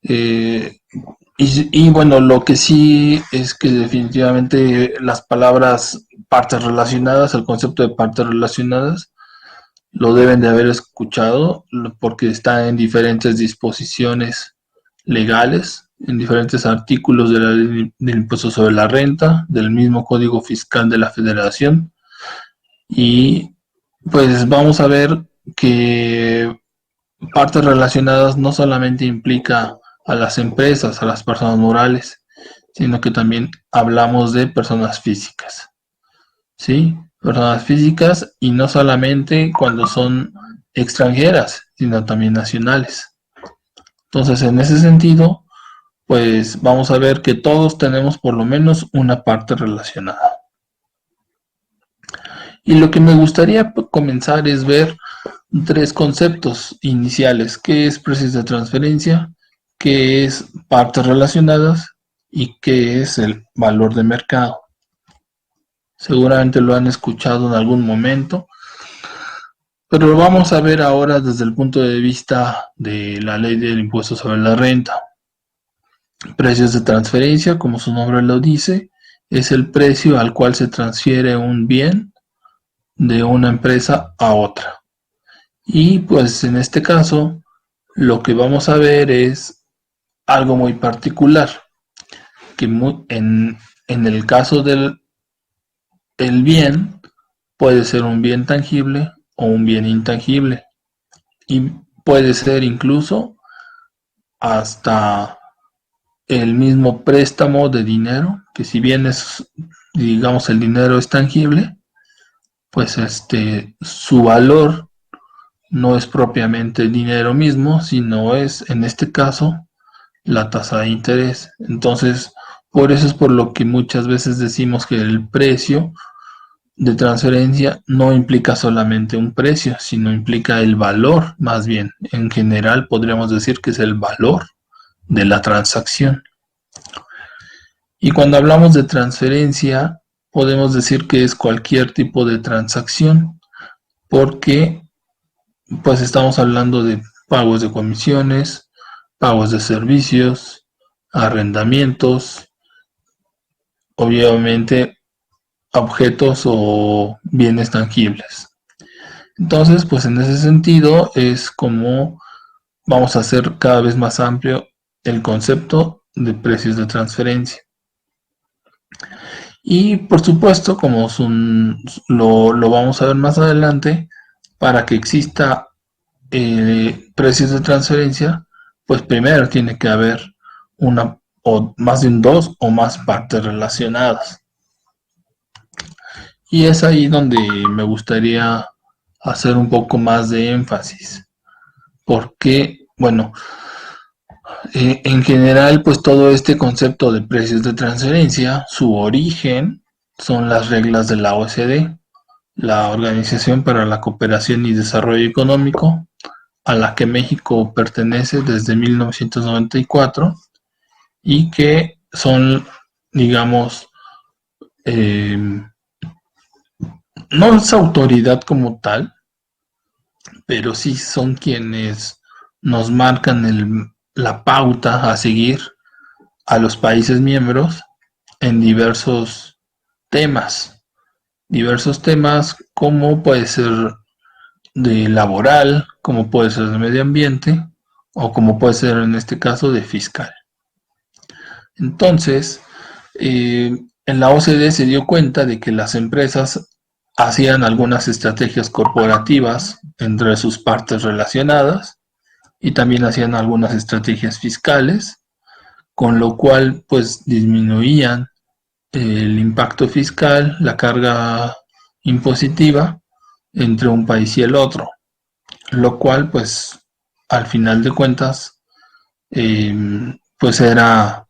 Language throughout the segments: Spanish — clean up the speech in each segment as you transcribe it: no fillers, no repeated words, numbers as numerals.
Eh, y bueno, lo que sí es que definitivamente las palabras partes relacionadas, el concepto de partes relacionadas, lo deben de haber escuchado porque está en diferentes disposiciones legales, en diferentes artículos de la ley del impuesto sobre la renta, del mismo Código Fiscal de la Federación. Y pues vamos a ver que partes relacionadas no solamente implica a las empresas, a las personas morales, sino que también hablamos de personas físicas, ¿sí? Personas físicas y no solamente cuando son extranjeras, sino también nacionales. Entonces, en ese sentido, pues vamos a ver que todos tenemos por lo menos una parte relacionada. Y lo que me gustaría comenzar es ver tres conceptos iniciales, qué es precios de transferencia, qué es partes relacionadas y qué es el valor de mercado. Seguramente lo han escuchado en algún momento, pero lo vamos a ver ahora desde el punto de vista de la ley del impuesto sobre la renta. Precios de transferencia, como su nombre lo dice, es el precio al cual se transfiere un bien de una empresa a otra. Y pues en este caso, lo que vamos a ver es algo muy particular, que en el caso del el bien puede ser un bien tangible o un bien intangible y puede ser incluso hasta el mismo préstamo de dinero, que si bien es, digamos, el dinero es tangible, pues su valor no es propiamente el dinero mismo, sino es en este caso la tasa de interés. Entonces, por eso es por lo que muchas veces decimos que el precio de transferencia no implica solamente un precio, sino implica el valor, más bien. En general podríamos decir que es el valor de la transacción. Y cuando hablamos de transferencia, podemos decir que es cualquier tipo de transacción, porque pues estamos hablando de pagos de comisiones, pagos de servicios, arrendamientos, obviamente objetos o bienes tangibles. Entonces, pues en ese sentido es como vamos a hacer cada vez más amplio el concepto de precios de transferencia. Y por supuesto, como lo vamos a ver más adelante, para que exista precios de transferencia, pues primero tiene que haber una o más de un dos o más partes relacionadas. Y es ahí donde me gustaría hacer un poco más de énfasis, porque, bueno, en general, pues todo este concepto de precios de transferencia, su origen son las reglas de la OCDE, la Organización para la Cooperación y Desarrollo Económico, a la que México pertenece desde 1994 y que son, digamos, eh, no es autoridad como tal, pero sí son quienes nos marcan la pauta a seguir a los países miembros en diversos temas como puede ser de laboral, como puede ser de medio ambiente o como puede ser en este caso de fiscal. Entonces, en la OCDE se dio cuenta de que las empresas hacían algunas estrategias corporativas entre sus partes relacionadas y también hacían algunas estrategias fiscales, con lo cual pues disminuían el impacto fiscal, la carga impositiva entre un país y el otro, lo cual pues al final de cuentas eh, pues era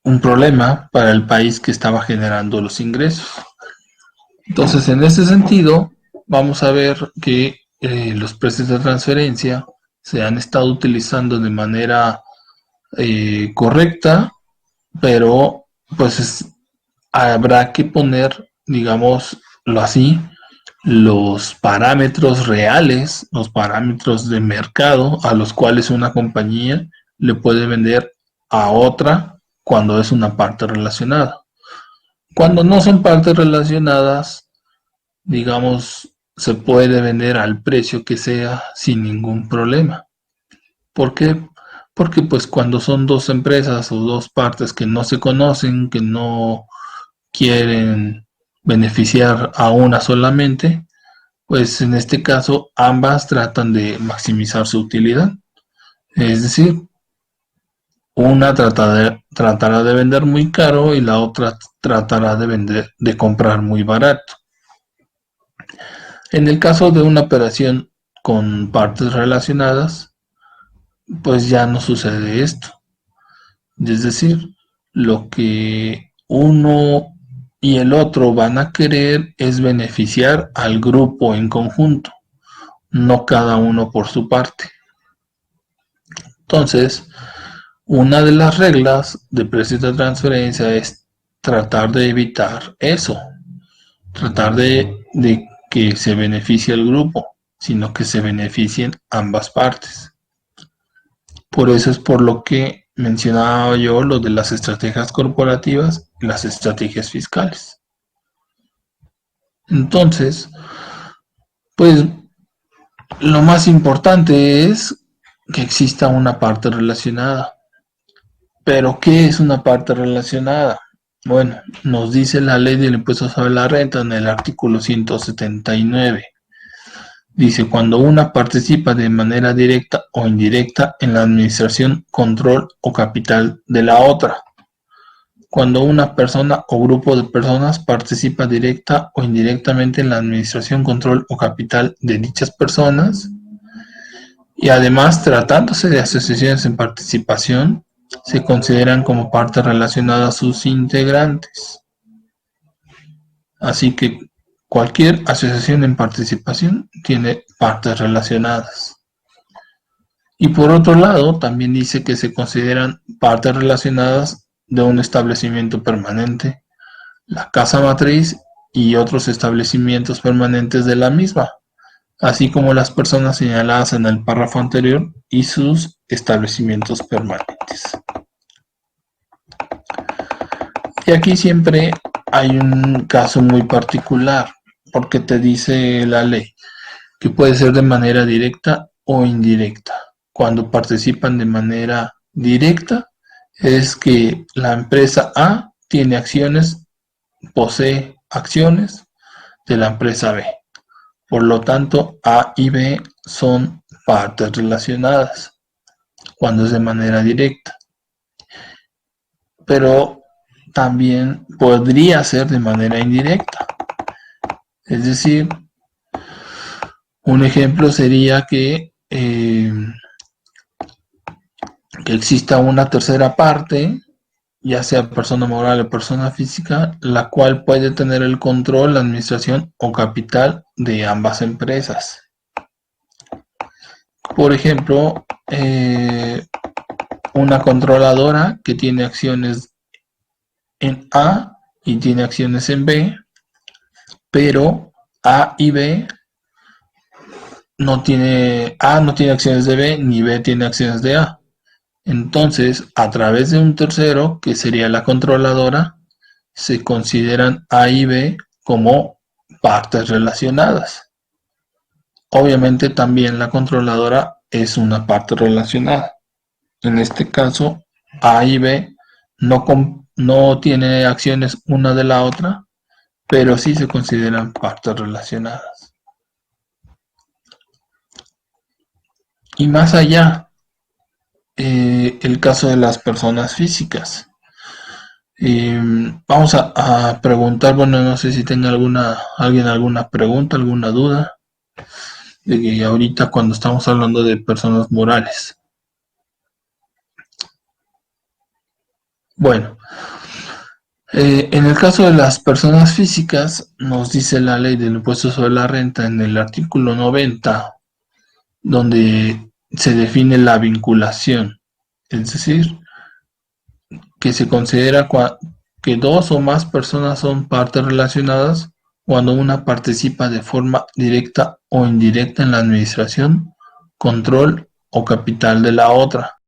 un problema para el país que estaba generando los ingresos. Entonces, en ese sentido, vamos a ver que los precios de transferencia se han estado utilizando de manera correcta, pero pues habrá que poner, digámoslo así, los parámetros reales, los parámetros de mercado a los cuales una compañía le puede vender a otra cuando es una parte relacionada. Cuando no son partes relacionadas, digamos, se puede vender al precio que sea sin ningún problema. ¿Por qué? Porque pues cuando son dos empresas o dos partes que no se conocen, que no quieren beneficiar a una solamente, pues en este caso ambas tratan de maximizar su utilidad. Es decir, una tratará de vender muy caro y la otra tratará de comprar muy barato. En el caso de una operación con partes relacionadas, pues ya no sucede esto. Es decir, lo que uno y el otro van a querer es beneficiar al grupo en conjunto, no cada uno por su parte. Entonces, una de las reglas de precios de transferencia es tratar de evitar eso, tratar de que se beneficie el grupo, sino que se beneficien ambas partes. Por eso es por lo que mencionaba yo lo de las estrategias corporativas y las estrategias fiscales. Entonces, pues lo más importante es que exista una parte relacionada. Pero, ¿qué es una parte relacionada? Bueno, nos dice la ley del impuesto sobre la renta en el artículo 179. Dice, cuando una participa de manera directa o indirecta en la administración, control o capital de la otra. Cuando una persona o grupo de personas participa directa o indirectamente en la administración, control o capital de dichas personas. Y además, tratándose de asociaciones en participación, se consideran como partes relacionadas sus integrantes. Así que cualquier asociación en participación tiene partes relacionadas. Y por otro lado, también dice que se consideran partes relacionadas de un establecimiento permanente, la casa matriz y otros establecimientos permanentes de la misma, así como las personas señaladas en el párrafo anterior y sus establecimientos permanentes. Y aquí siempre hay un caso muy particular, porque te dice la ley que puede ser de manera directa o indirecta. Cuando participan de manera directa es que la empresa A tiene acciones, posee acciones de la empresa B. Por lo tanto, A y B son partes relacionadas cuando es de manera directa. Pero también podría ser de manera indirecta. Es decir, un ejemplo sería que exista una tercera parte, ya sea persona moral o persona física, la cual puede tener el control, la administración o capital de ambas empresas. Por ejemplo, una controladora que tiene acciones en A y tiene acciones en B, pero A y B A no tiene acciones de B, ni B tiene acciones de A. Entonces, a través de un tercero, que sería la controladora, se consideran A y B como partes relacionadas. Obviamente también la controladora es una parte relacionada. En este caso, A y B no tienen acciones una de la otra, pero sí se consideran partes relacionadas. Y más allá, el caso de las personas físicas. Vamos a preguntar, bueno, no sé si tenga alguien alguna pregunta, alguna duda, de que ahorita cuando estamos hablando de personas morales. Bueno, en el caso de las personas físicas, nos dice la ley del impuesto sobre la renta en el artículo 90, donde se define la vinculación, es decir, que se considera que dos o más personas son partes relacionadas cuando una participa de forma directa o indirecta en la administración, control o capital de la otra.